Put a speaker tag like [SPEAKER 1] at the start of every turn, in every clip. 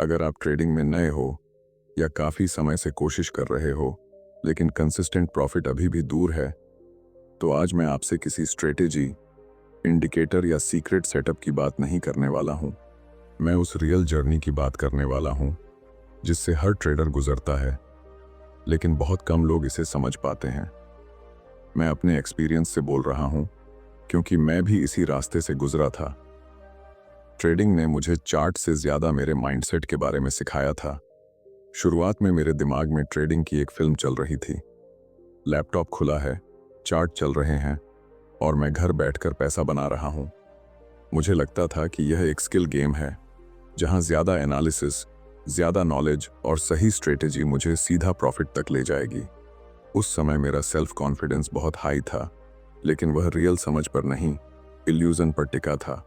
[SPEAKER 1] अगर आप ट्रेडिंग में नए हो या काफ़ी समय से कोशिश कर रहे हो लेकिन कंसिस्टेंट प्रॉफिट अभी भी दूर है, तो आज मैं आपसे किसी स्ट्रेटेजी, इंडिकेटर या सीक्रेट सेटअप की बात नहीं करने वाला हूं। मैं उस रियल जर्नी की बात करने वाला हूं जिससे हर ट्रेडर गुजरता है, लेकिन बहुत कम लोग इसे समझ पाते हैं। मैं अपने एक्सपीरियंस से बोल रहा हूं क्योंकि मैं भी इसी रास्ते से गुजरा था। ट्रेडिंग ने मुझे चार्ट से ज़्यादा मेरे माइंडसेट के बारे में सिखाया था। शुरुआत में मेरे दिमाग में ट्रेडिंग की एक फिल्म चल रही थी। लैपटॉप खुला है, चार्ट चल रहे हैं और मैं घर बैठकर पैसा बना रहा हूं। मुझे लगता था कि यह एक स्किल गेम है जहां ज़्यादा एनालिसिस, ज़्यादा नॉलेज और सही स्ट्रेटेजी मुझे सीधा प्रॉफिट तक ले जाएगी। उस समय मेरा सेल्फ कॉन्फिडेंस बहुत हाई था, लेकिन वह रियल समझ पर नहीं, इल्यूजन पर टिका था।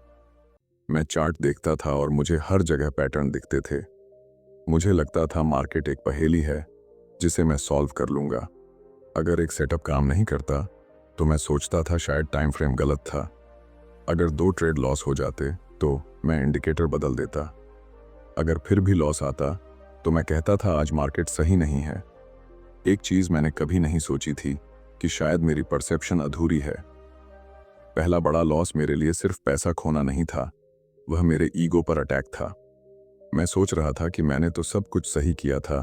[SPEAKER 1] मैं चार्ट देखता था और मुझे हर जगह पैटर्न दिखते थे। मुझे लगता था मार्केट एक पहेली है जिसे मैं सॉल्व कर लूंगा। अगर एक सेटअप काम नहीं करता तो मैं सोचता था शायद टाइम फ्रेम गलत था। अगर 2 ट्रेड लॉस हो जाते तो मैं इंडिकेटर बदल देता। अगर फिर भी लॉस आता तो मैं कहता था आज मार्केट सही नहीं है। एक चीज मैंने कभी नहीं सोची थी कि शायद मेरी परसेप्शन अधूरी है। पहला बड़ा लॉस मेरे लिए सिर्फ पैसा खोना नहीं था, वह मेरे ईगो पर अटैक था। मैं सोच रहा था कि मैंने तो सब कुछ सही किया था,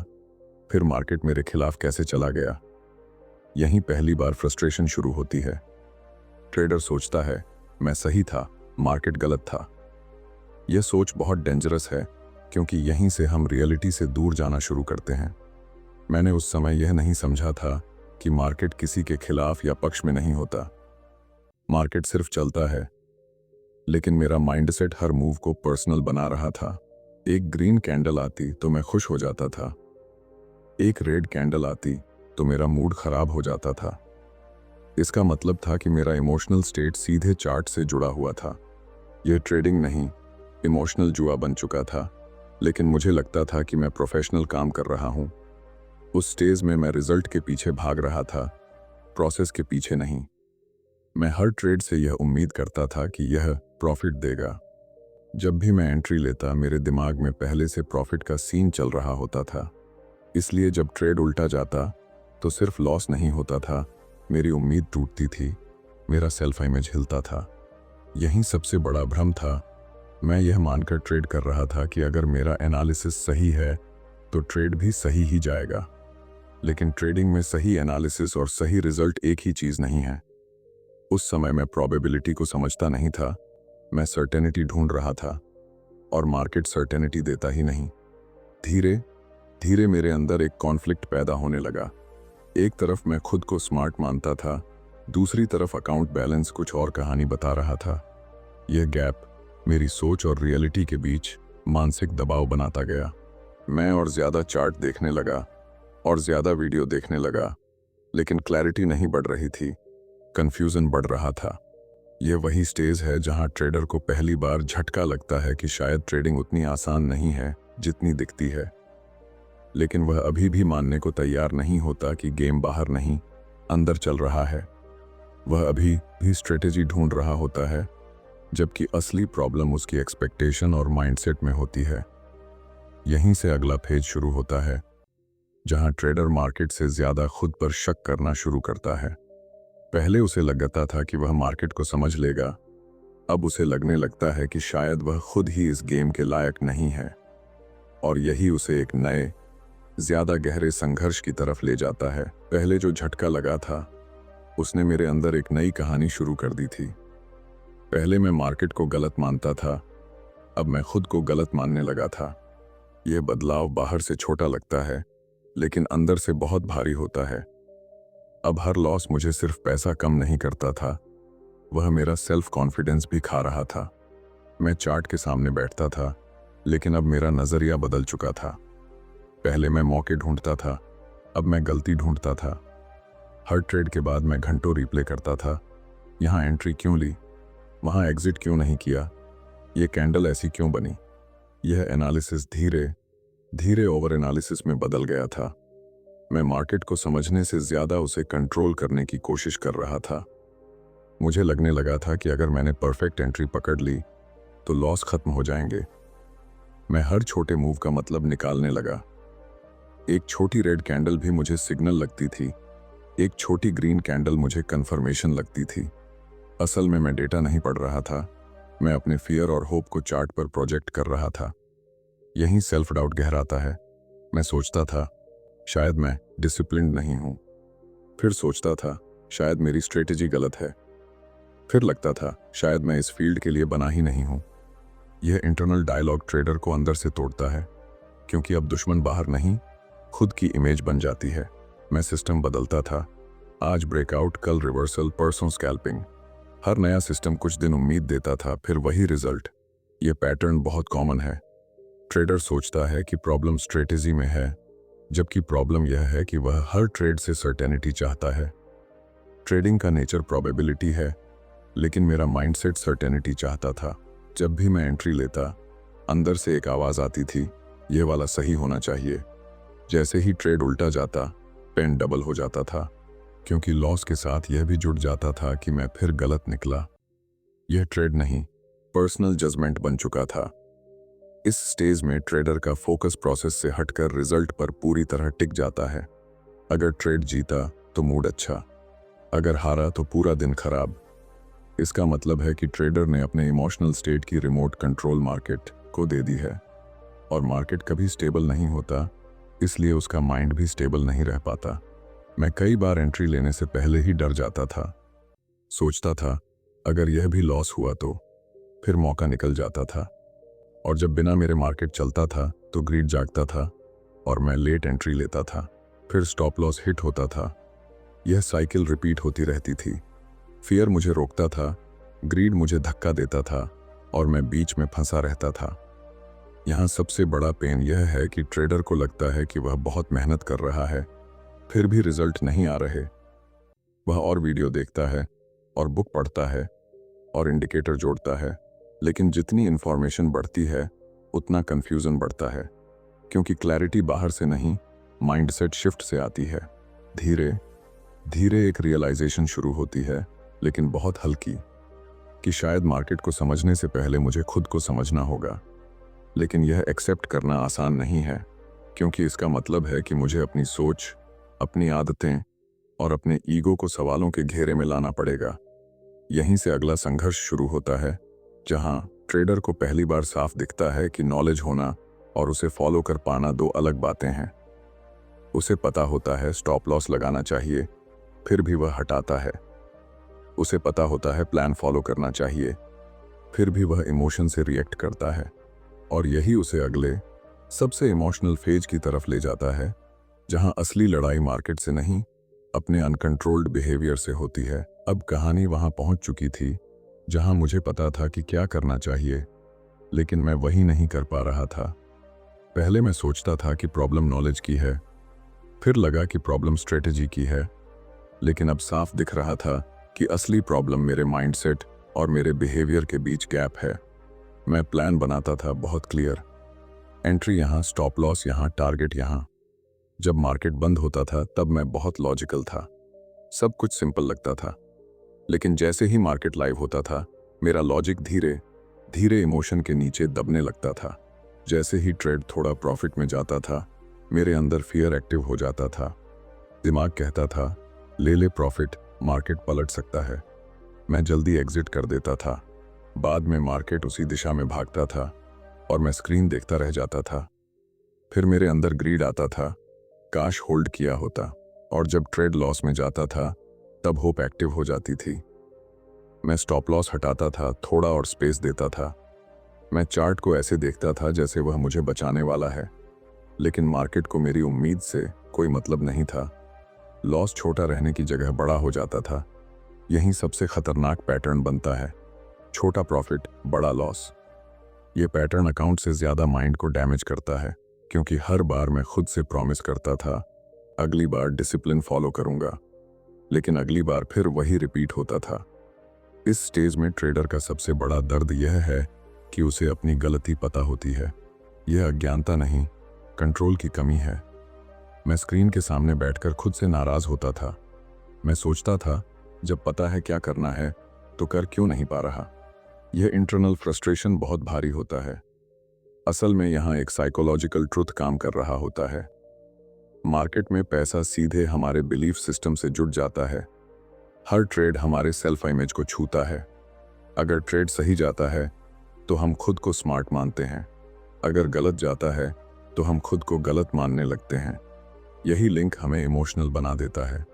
[SPEAKER 1] फिर मार्केट मेरे खिलाफ कैसे चला गया। यहीं पहली बार फ्रस्ट्रेशन शुरू होती है। ट्रेडर सोचता है मैं सही था, मार्केट गलत था। यह सोच बहुत डेंजरस है क्योंकि यहीं से हम रियलिटी से दूर जाना शुरू करते हैं। मैंने उस समय यह नहीं समझा था कि मार्केट किसी के खिलाफ या पक्ष में नहीं होता। मार्केट सिर्फ चलता है, लेकिन मेरा माइंडसेट हर मूव को पर्सनल बना रहा था। एक ग्रीन कैंडल आती तो मैं खुश हो जाता था, एक रेड कैंडल आती तो मेरा मूड खराब हो जाता था। इसका मतलब था कि मेरा इमोशनल स्टेट सीधे चार्ट से जुड़ा हुआ था। यह ट्रेडिंग नहीं, इमोशनल जुआ बन चुका था। लेकिन मुझे लगता था कि मैं प्रोफेशनल काम कर रहा हूं। उस स्टेज में मैं रिजल्ट के पीछे भाग रहा था, प्रोसेस के पीछे नहीं। मैं हर ट्रेड से यह उम्मीद करता था कि यह प्रॉफिट देगा। जब भी मैं एंट्री लेता मेरे दिमाग में पहले से प्रॉफिट का सीन चल रहा होता था। इसलिए जब ट्रेड उल्टा जाता तो सिर्फ लॉस नहीं होता था, मेरी उम्मीद टूटती थी, मेरा सेल्फ इमेज हिलता था। यही सबसे बड़ा भ्रम था। मैं यह मानकर ट्रेड कर रहा था कि अगर मेरा एनालिसिस सही है तो ट्रेड भी सही ही जाएगा। लेकिन ट्रेडिंग में सही एनालिसिस और सही रिजल्ट एक ही चीज नहीं है। उस समय मैं प्रोबेबिलिटी को समझता नहीं था, मैं सर्टेनिटी ढूंढ रहा था और मार्केट सर्टेनिटी देता ही नहीं। धीरे धीरे मेरे अंदर एक कॉन्फ्लिक्ट पैदा होने लगा। एक तरफ मैं खुद को स्मार्ट मानता था, दूसरी तरफ अकाउंट बैलेंस कुछ और कहानी बता रहा था। यह गैप मेरी सोच और रियलिटी के बीच मानसिक दबाव बनाता गया। मैं और ज्यादा चार्ट देखने लगा और ज्यादा वीडियो देखने लगा, लेकिन क्लैरिटी नहीं बढ़ रही थी, कंफ्यूजन बढ़ रहा था। यह वही स्टेज है जहां ट्रेडर को पहली बार झटका लगता है कि शायद ट्रेडिंग उतनी आसान नहीं है जितनी दिखती है। लेकिन वह अभी भी मानने को तैयार नहीं होता कि गेम बाहर नहीं, अंदर चल रहा है। वह अभी भी स्ट्रेटेजी ढूंढ रहा होता है, जबकि असली प्रॉब्लम उसकी एक्सपेक्टेशन और माइंडसेट में होती है। यहीं से अगला फेज शुरू होता है, जहां ट्रेडर मार्केट से ज्यादा खुद पर शक करना शुरू करता है। पहले उसे लगता था कि वह मार्केट को समझ लेगा, अब उसे लगने लगता है कि शायद वह खुद ही इस गेम के लायक नहीं है। और यही उसे एक नए, ज्यादा गहरे संघर्ष की तरफ ले जाता है। पहले जो झटका लगा था उसने मेरे अंदर एक नई कहानी शुरू कर दी थी। पहले मैं मार्केट को गलत मानता था, अब मैं खुद को गलत मानने लगा था। यह बदलाव बाहर से छोटा लगता है, लेकिन अंदर से बहुत भारी होता है। अब हर लॉस मुझे सिर्फ पैसा कम नहीं करता था, वह मेरा सेल्फ कॉन्फिडेंस भी खा रहा था। मैं चार्ट के सामने बैठता था, लेकिन अब मेरा नजरिया बदल चुका था। पहले मैं मौके ढूंढता था, अब मैं गलती ढूंढता था। हर ट्रेड के बाद मैं घंटों रिप्ले करता था। यहाँ एंट्री क्यों ली, वहाँ एग्जिट क्यों नहीं किया, ये कैंडल ऐसी क्यों बनी। यह एनालिसिस धीरे धीरे ओवर एनालिसिस में बदल गया था। मैं मार्केट को समझने से ज्यादा उसे कंट्रोल करने की कोशिश कर रहा था। मुझे लगने लगा था कि अगर मैंने परफेक्ट एंट्री पकड़ ली तो लॉस खत्म हो जाएंगे। मैं हर छोटे मूव का मतलब निकालने लगा। एक छोटी रेड कैंडल भी मुझे सिग्नल लगती थी, एक छोटी ग्रीन कैंडल मुझे कंफर्मेशन लगती थी। असल में मैं डेटा नहीं पढ़ रहा था, मैं अपने फियर और होप को चार्ट पर प्रोजेक्ट कर रहा था। यहीं सेल्फ डाउट गहराता है। मैं सोचता था शायद मैं डिसिप्लिन्ड नहीं हूं, फिर सोचता था शायद मेरी स्ट्रेटेजी गलत है, फिर लगता था शायद मैं इस फील्ड के लिए बना ही नहीं हूं। यह इंटरनल डायलॉग ट्रेडर को अंदर से तोड़ता है, क्योंकि अब दुश्मन बाहर नहीं, खुद की इमेज बन जाती है। मैं सिस्टम बदलता था, आज ब्रेकआउट, कल रिवर्सल, परसों स्कैल्पिंग। हर नया सिस्टम कुछ दिन उम्मीद देता था, फिर वही रिजल्ट। ये पैटर्न बहुत कॉमन है। ट्रेडर सोचता है कि प्रॉब्लम स्ट्रेटेजी में है, जबकि प्रॉब्लम यह है कि वह हर ट्रेड से सर्टेनिटी चाहता है। ट्रेडिंग का नेचर प्रोबेबिलिटी है, लेकिन मेरा माइंडसेट सर्टेनिटी चाहता था। जब भी मैं एंट्री लेता, अंदर से एक आवाज आती थी, यह वाला सही होना चाहिए। जैसे ही ट्रेड उल्टा जाता, पेन डबल हो जाता था, क्योंकि लॉस के साथ यह भी जुड़ जाता था कि मैं फिर गलत निकला। यह ट्रेड नहीं, पर्सनल जजमेंट बन चुका था। इस स्टेज में ट्रेडर का फोकस प्रोसेस से हटकर रिजल्ट पर पूरी तरह टिक जाता है। अगर ट्रेड जीता तो मूड अच्छा, अगर हारा तो पूरा दिन खराब। इसका मतलब है कि ट्रेडर ने अपने इमोशनल स्टेट की रिमोट कंट्रोल मार्केट को दे दी है। और मार्केट कभी स्टेबल नहीं होता, इसलिए उसका माइंड भी स्टेबल नहीं रह पाता। मैं कई बार एंट्री लेने से पहले ही डर जाता था। सोचता था अगर यह भी लॉस हुआ तो, फिर मौका निकल जाता था। और जब बिना मेरे मार्केट चलता था तो ग्रीड जागता था और मैं लेट एंट्री लेता था, फिर स्टॉप लॉस हिट होता था। यह साइकिल रिपीट होती रहती थी। फियर मुझे रोकता था, ग्रीड मुझे धक्का देता था और मैं बीच में फंसा रहता था। यहाँ सबसे बड़ा पेन यह है कि ट्रेडर को लगता है कि वह बहुत मेहनत कर रहा है, फिर भी रिजल्ट नहीं आ रहे। वह और वीडियो देखता है और बुक पढ़ता है और इंडिकेटर जोड़ता है, लेकिन जितनी इंफॉर्मेशन बढ़ती है उतना कंफ्यूजन बढ़ता है, क्योंकि क्लैरिटी बाहर से नहीं, माइंडसेट शिफ्ट से आती है। धीरे धीरे एक रियलाइजेशन शुरू होती है, लेकिन बहुत हल्की, कि शायद मार्केट को समझने से पहले मुझे खुद को समझना होगा। लेकिन यह एक्सेप्ट करना आसान नहीं है, क्योंकि इसका मतलब है कि मुझे अपनी सोच, अपनी आदतें और अपने ईगो को सवालों के घेरे में लाना पड़ेगा। यहीं से अगला संघर्ष शुरू होता है, जहां ट्रेडर को पहली बार साफ दिखता है कि नॉलेज होना और उसे फॉलो कर पाना दो अलग बातें हैं। उसे पता होता है स्टॉप लॉस लगाना चाहिए, फिर भी वह हटाता है। उसे पता होता है प्लान फॉलो करना चाहिए, फिर भी वह इमोशन से रिएक्ट करता है। और यही उसे अगले सबसे इमोशनल फेज की तरफ ले जाता है, जहां असली लड़ाई मार्केट से नहीं, अपने अनकंट्रोल्ड बिहेवियर से होती है। अब कहानी वहां पहुंच चुकी थी जहां मुझे पता था कि क्या करना चाहिए, लेकिन मैं वही नहीं कर पा रहा था। पहले मैं सोचता था कि प्रॉब्लम नॉलेज की है, फिर लगा कि प्रॉब्लम स्ट्रेटेजी की है, लेकिन अब साफ दिख रहा था कि असली प्रॉब्लम मेरे माइंडसेट और मेरे बिहेवियर के बीच गैप है। मैं प्लान बनाता था बहुत क्लियर, एंट्री यहाँ, स्टॉप लॉस यहाँ, टारगेट यहाँ। जब मार्केट बंद होता था तब मैं बहुत लॉजिकल था, सब कुछ सिंपल लगता था। लेकिन जैसे ही मार्केट लाइव होता था, मेरा लॉजिक धीरे धीरे इमोशन के नीचे दबने लगता था। जैसे ही ट्रेड थोड़ा प्रॉफिट में जाता था, मेरे अंदर फियर एक्टिव हो जाता था। दिमाग कहता था ले ले प्रॉफिट, मार्केट पलट सकता है। मैं जल्दी एग्जिट कर देता था। बाद में मार्केट उसी दिशा में भागता था और मैं स्क्रीन देखता रह जाता था। फिर मेरे अंदर ग्रीड आता था, काश होल्ड किया होता। और जब ट्रेड लॉस में जाता था तब होप एक्टिव हो जाती थी। मैं स्टॉप लॉस हटाता था, थोड़ा और स्पेस देता था। मैं चार्ट को ऐसे देखता था जैसे वह मुझे बचाने वाला है, लेकिन मार्केट को मेरी उम्मीद से कोई मतलब नहीं था। लॉस छोटा रहने की जगह बड़ा हो जाता था। यही सबसे खतरनाक पैटर्न बनता है, छोटा प्रॉफिट बड़ा लॉस। ये पैटर्न अकाउंट से ज्यादा माइंड को डैमेज करता है, क्योंकि हर बार मैं खुद से प्रॉमिस करता था अगली बार डिसिप्लिन फॉलो करूंगा, लेकिन अगली बार फिर वही रिपीट होता था। इस स्टेज में ट्रेडर का सबसे बड़ा दर्द यह है कि उसे अपनी गलती पता होती है। यह अज्ञानता नहीं, कंट्रोल की कमी है। मैं स्क्रीन के सामने बैठकर खुद से नाराज होता था। मैं सोचता था जब पता है क्या करना है तो कर क्यों नहीं पा रहा। यह इंटरनल फ्रस्ट्रेशन बहुत भारी होता है। असल में यहाँ एक साइकोलॉजिकल ट्रुथ काम कर रहा होता है। मार्केट में पैसा सीधे हमारे बिलीफ सिस्टम से जुड़ जाता है। हर ट्रेड हमारे सेल्फ इमेज को छूता है। अगर ट्रेड सही जाता है तो हम खुद को स्मार्ट मानते हैं, अगर गलत जाता है तो हम खुद को गलत मानने लगते हैं। यही लिंक हमें इमोशनल बना देता है।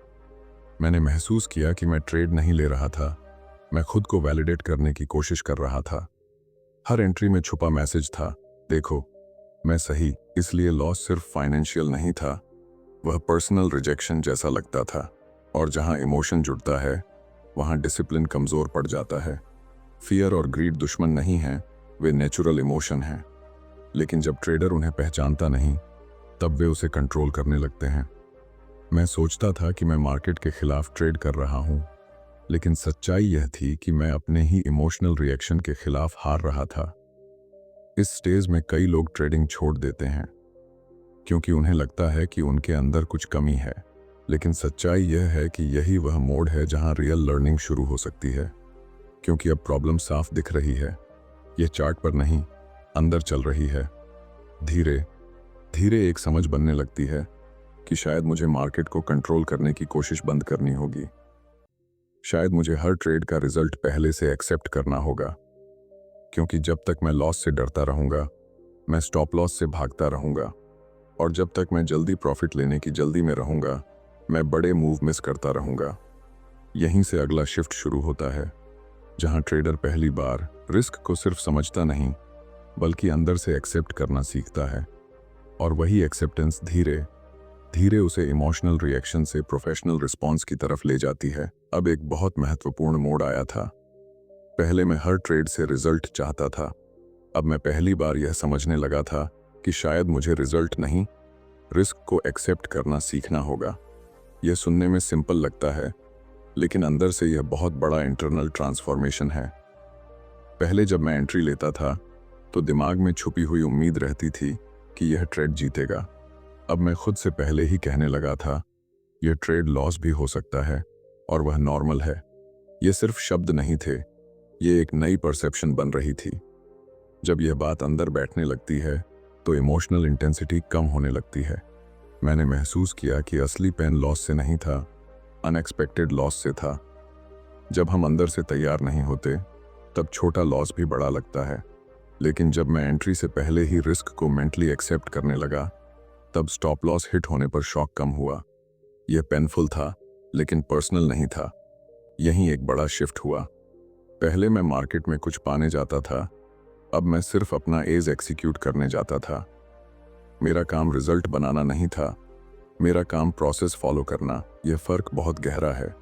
[SPEAKER 1] मैंने महसूस किया कि मैं ट्रेड नहीं ले रहा था, मैं खुद को वैलिडेट करने की कोशिश कर रहा था। हर एंट्री में छुपा मैसेज था, देखो मैं सही। इसलिए लॉस सिर्फ फाइनेंशियल नहीं था, वह पर्सनल रिजेक्शन जैसा लगता था। और जहां इमोशन जुड़ता है वहां डिसिप्लिन कमजोर पड़ जाता है। फियर और ग्रीड दुश्मन नहीं हैं, वे नेचुरल इमोशन हैं। लेकिन जब ट्रेडर उन्हें पहचानता नहीं तब वे उसे कंट्रोल करने लगते हैं। मैं सोचता था कि मैं मार्केट के खिलाफ ट्रेड कर रहा हूं, लेकिन सच्चाई यह थी कि मैं अपने ही इमोशनल रिएक्शन के खिलाफ हार रहा था। इस स्टेज में कई लोग ट्रेडिंग छोड़ देते हैं क्योंकि उन्हें लगता है कि उनके अंदर कुछ कमी है, लेकिन सच्चाई यह है कि यही वह मोड़ है जहां रियल लर्निंग शुरू हो सकती है। क्योंकि अब प्रॉब्लम साफ दिख रही है, यह चार्ट पर नहीं, अंदर चल रही है। धीरे धीरे एक समझ बनने लगती है कि शायद मुझे मार्केट को कंट्रोल करने की कोशिश बंद करनी होगी। शायद मुझे हर ट्रेड का रिजल्ट पहले से एक्सेप्ट करना होगा, क्योंकि जब तक मैं लॉस से डरता रहूंगा मैं स्टॉप लॉस से भागता रहूंगा, और जब तक मैं जल्दी प्रॉफिट लेने की जल्दी में रहूंगा मैं बड़े मूव मिस करता रहूंगा। यहीं से अगला शिफ्ट शुरू होता है, जहां ट्रेडर पहली बार रिस्क को सिर्फ समझता नहीं बल्कि अंदर से एक्सेप्ट करना सीखता है। और वही एक्सेप्टेंस धीरे धीरे उसे इमोशनल रिएक्शन से प्रोफेशनल रिस्पॉन्स की तरफ ले जाती है। अब एक बहुत महत्वपूर्ण मोड़ आया था। पहले मैं हर ट्रेड से रिजल्ट चाहता था, अब मैं पहली बार यह समझने लगा था कि शायद मुझे रिजल्ट नहीं, रिस्क को एक्सेप्ट करना सीखना होगा। यह सुनने में सिंपल लगता है, लेकिन अंदर से यह बहुत बड़ा इंटरनल ट्रांसफॉर्मेशन है। पहले जब मैं एंट्री लेता था तो दिमाग में छुपी हुई उम्मीद रहती थी कि यह ट्रेड जीतेगा। अब मैं खुद से पहले ही कहने लगा था, यह ट्रेड लॉस भी हो सकता है और वह नॉर्मल है। ये सिर्फ शब्द नहीं थे, ये एक नई परसेप्शन बन रही थी। जब यह बात अंदर बैठने लगती है तो इमोशनल इंटेंसिटी कम होने लगती है। मैंने महसूस किया कि असली पेन लॉस से नहीं था, अनएक्सपेक्टेड लॉस से था। जब हम अंदर से तैयार नहीं होते तब छोटा लॉस भी बड़ा लगता है, लेकिन जब मैं एंट्री से पहले ही रिस्क को मेंटली एक्सेप्ट करने लगा तब स्टॉप लॉस हिट होने पर शॉक कम हुआ। यह पेनफुल था लेकिन पर्सनल नहीं था। यहीं एक बड़ा शिफ्ट हुआ। पहले मैं मार्केट में कुछ पाने जाता था, अब मैं सिर्फ अपना एज एक्सिक्यूट करने जाता था। मेरा काम रिजल्ट बनाना नहीं था, मेरा काम प्रोसेस फॉलो करना। यह फर्क बहुत गहरा है,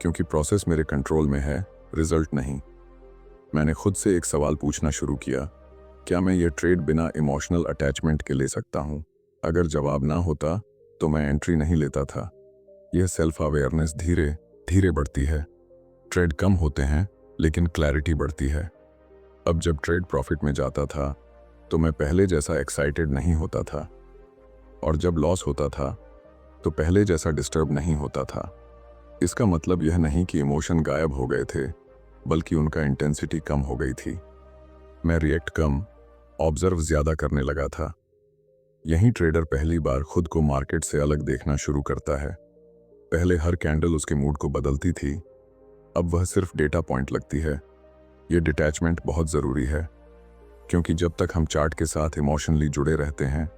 [SPEAKER 1] क्योंकि प्रोसेस मेरे कंट्रोल में है, रिजल्ट नहीं। मैंने खुद से एक सवाल पूछना शुरू किया, क्या मैं ये ट्रेड बिना इमोशनल अटैचमेंट के ले सकता हूँ? अगर जवाब ना होता तो मैं एंट्री नहीं लेता था। यह सेल्फ अवेयरनेस धीरे धीरे बढ़ती है। ट्रेड कम होते हैं लेकिन क्लैरिटी बढ़ती है। अब जब ट्रेड प्रॉफिट में जाता था तो मैं पहले जैसा एक्साइटेड नहीं होता था, और जब लॉस होता था तो पहले जैसा डिस्टर्ब नहीं होता था। इसका मतलब यह नहीं कि इमोशन गायब हो गए थे, बल्कि उनका इंटेंसिटी कम हो गई थी। मैं रिएक्ट कम, ऑब्जर्व ज्यादा करने लगा था। यही ट्रेडर पहली बार खुद को मार्केट से अलग देखना शुरू करता है। पहले हर कैंडल उसके मूड को बदलती थी, अब वह सिर्फ डेटा पॉइंट लगती है। यह डिटैचमेंट बहुत ज़रूरी है, क्योंकि जब तक हम चार्ट के साथ इमोशनली जुड़े रहते हैं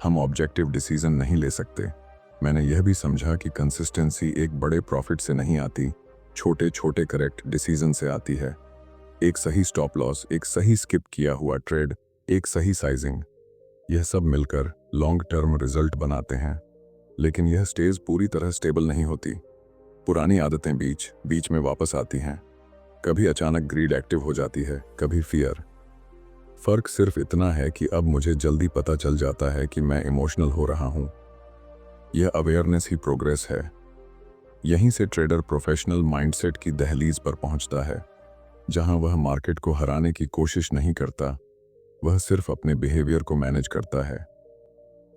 [SPEAKER 1] हम ऑब्जेक्टिव डिसीजन नहीं ले सकते। मैंने यह भी समझा कि कंसिस्टेंसी एक बड़े प्रॉफिट से नहीं आती, छोटे छोटे करेक्ट डिसीजन से आती है। एक सही स्टॉप लॉस, एक सही स्किप किया हुआ ट्रेड, एक सही साइजिंग, यह सब मिलकर लॉन्ग टर्म रिजल्ट बनाते हैं। लेकिन यह स्टेज पूरी तरह स्टेबल नहीं होती। पुरानी आदतें बीच बीच में वापस आती हैं। कभी अचानक ग्रीड एक्टिव हो जाती है, कभी फियर। फर्क सिर्फ इतना है कि अब मुझे जल्दी पता चल जाता है कि मैं इमोशनल हो रहा हूं। यह अवेयरनेस ही प्रोग्रेस है। यहीं से ट्रेडर प्रोफेशनल माइंडसेट की दहलीज पर पहुंचता है, जहां वह मार्केट को हराने की कोशिश नहीं करता, वह सिर्फ अपने बिहेवियर को मैनेज करता है।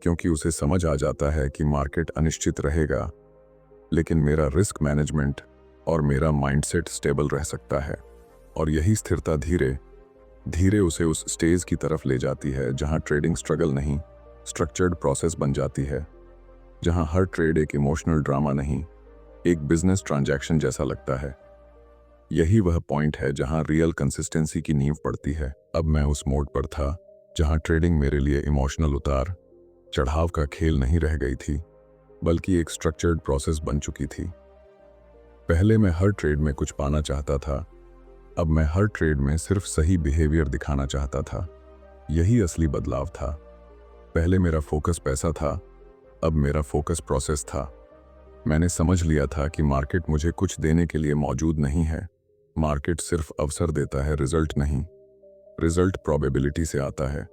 [SPEAKER 1] क्योंकि उसे समझ आ जाता है कि मार्केट अनिश्चित रहेगा, लेकिन मेरा रिस्क मैनेजमेंट और मेरा माइंडसेट स्टेबल रह सकता है। और यही स्थिरता धीरे धीरे उसे उस स्टेज की तरफ ले जाती है जहां ट्रेडिंग स्ट्रगल नहीं, स्ट्रक्चर्ड प्रोसेस बन जाती है, जहां हर ट्रेड एक इमोशनल ड्रामा नहीं, एक बिजनेस ट्रांजैक्शन जैसा लगता है। यही वह पॉइंट है जहां रियल कंसिस्टेंसी की नींव पड़ती है। अब मैं उस मोड पर था जहां ट्रेडिंग मेरे लिए इमोशनल उतार चढ़ाव का खेल नहीं रह गई थी, बल्कि एक स्ट्रक्चर्ड प्रोसेस बन चुकी थी। पहले मैं हर ट्रेड में कुछ पाना चाहता था, अब मैं हर ट्रेड में सिर्फ सही बिहेवियर दिखाना चाहता था। यही असली बदलाव था। पहले मेरा फोकस पैसा था, अब मेरा फोकस प्रोसेस था। मैंने समझ लिया था कि मार्केट मुझे कुछ देने के लिए मौजूद नहीं है। मार्केट सिर्फ अवसर देता है, रिजल्ट नहीं। रिजल्ट प्रोबेबिलिटी से आता है।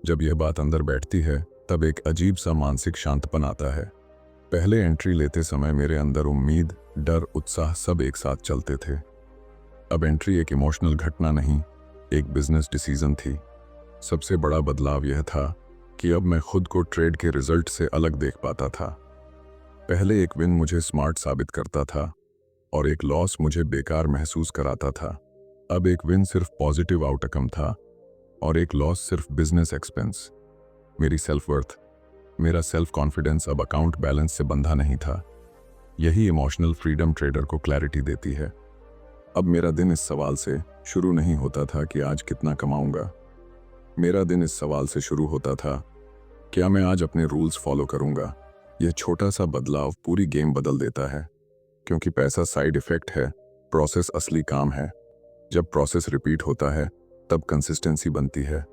[SPEAKER 1] जब यह बात अंदर बैठती है तब एक अजीब सा मानसिक शांतपन आता है। पहले एंट्री लेते समय मेरे अंदर उम्मीद, डर, उत्साह सब एक साथ चलते थे। अब एंट्री एक इमोशनल घटना नहीं, एक बिजनेस डिसीजन थी। सबसे बड़ा बदलाव यह था कि अब मैं खुद को ट्रेड के रिजल्ट से अलग देख पाता था। पहले एक विन मुझे स्मार्ट साबित करता था और एक लॉस मुझे बेकार महसूस कराता था। अब एक विन सिर्फ पॉजिटिव आउटकम था और एक लॉस सिर्फ बिजनेस एक्सपेंस। मेरी सेल्फ वर्थ, मेरा सेल्फ कॉन्फिडेंस अब अकाउंट बैलेंस से बंधा नहीं था। यही इमोशनल फ्रीडम ट्रेडर को क्लैरिटी देती है। अब मेरा दिन इस सवाल से शुरू नहीं होता था कि आज कितना कमाऊंगा। मेरा दिन इस सवाल से शुरू होता था, क्या मैं आज अपने रूल्स फॉलो करूंगा। यह छोटा सा बदलाव पूरी गेम बदल देता है, क्योंकि पैसा साइड इफेक्ट है, प्रोसेस असली काम है। जब प्रोसेस रिपीट होता है तब कंसिस्टेंसी बनती है।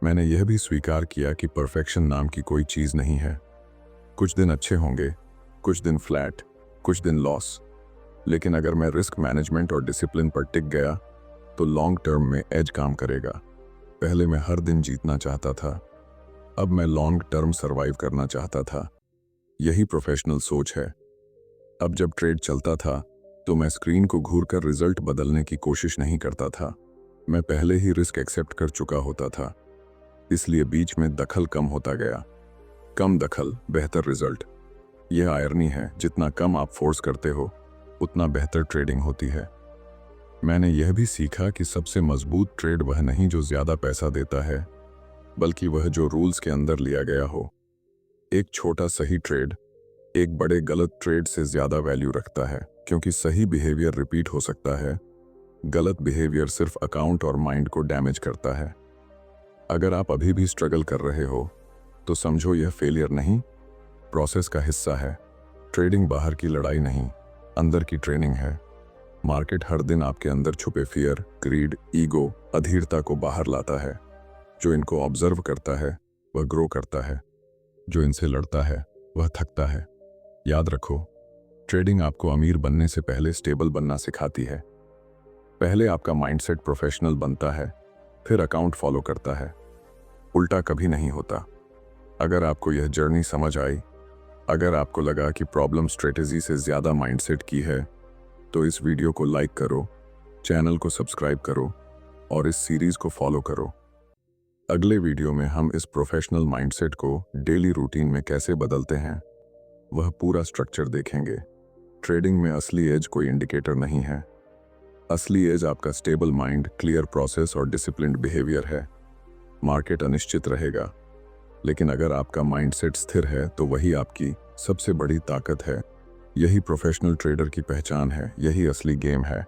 [SPEAKER 1] मैंने यह भी स्वीकार किया कि परफेक्शन नाम की कोई चीज़ नहीं है। कुछ दिन अच्छे होंगे, कुछ दिन फ्लैट, कुछ दिन लॉस, लेकिन अगर मैं रिस्क मैनेजमेंट और डिसिप्लिन पर टिक गया तो लॉन्ग टर्म में एज काम करेगा। पहले मैं हर दिन जीतना चाहता था, अब मैं लॉन्ग टर्म सर्वाइव करना चाहता था। यही प्रोफेशनल सोच है। अब जब ट्रेड चलता था तो मैं स्क्रीन को घूरकर रिजल्ट बदलने की कोशिश नहीं करता था। मैं पहले ही रिस्क एक्सेप्ट कर चुका होता था, इसलिए बीच में दखल कम होता गया। कम दखल, बेहतर रिजल्ट। यह आयरनी है, जितना कम आप फोर्स करते हो उतना बेहतर ट्रेडिंग होती है। मैंने यह भी सीखा कि सबसे मजबूत ट्रेड वह नहीं जो ज्यादा पैसा देता है, बल्कि वह जो रूल्स के अंदर लिया गया हो। एक छोटा सही ट्रेड एक बड़े गलत ट्रेड से ज्यादा वैल्यू रखता है, क्योंकि सही बिहेवियर रिपीट हो सकता है, गलत बिहेवियर सिर्फ अकाउंट और माइंड को डैमेज करता है। अगर आप अभी भी स्ट्रगल कर रहे हो तो समझो यह फेलियर नहीं, प्रोसेस का हिस्सा है। ट्रेडिंग बाहर की लड़ाई नहीं, अंदर की ट्रेनिंग है। मार्केट हर दिन आपके अंदर छुपे फियर, ग्रीड, ईगो, अधीरता को बाहर लाता है। जो इनको ऑब्जर्व करता है वह ग्रो करता है, जो इनसे लड़ता है वह थकता है। याद रखो, ट्रेडिंग आपको अमीर बनने से पहले स्टेबल बनना सिखाती है। पहले आपका माइंडसेट प्रोफेशनल बनता है, फिर अकाउंट फॉलो करता है। उल्टा कभी नहीं होता। अगर आपको यह जर्नी समझ आई, अगर आपको लगा कि प्रॉब्लम स्ट्रेटेजी से ज़्यादा माइंडसेट की है, तो इस वीडियो को लाइक करो, चैनल को सब्सक्राइब करो और इस सीरीज़ को फॉलो करो। अगले वीडियो में हम इस प्रोफेशनल माइंडसेट को डेली रूटीन में कैसे बदलते हैं, वह पूरा स्ट्रक्चर देखेंगे। ट्रेडिंग में असली एज कोई इंडिकेटर नहीं है। असली एज आपका स्टेबल माइंड, क्लियर प्रोसेस और डिसिप्लिन्ड बिहेवियर है। मार्केट अनिश्चित रहेगा, लेकिन अगर आपका माइंडसेट स्थिर है तो वही आपकी सबसे बड़ी ताकत है। यही प्रोफेशनल ट्रेडर की पहचान है, यही असली गेम है।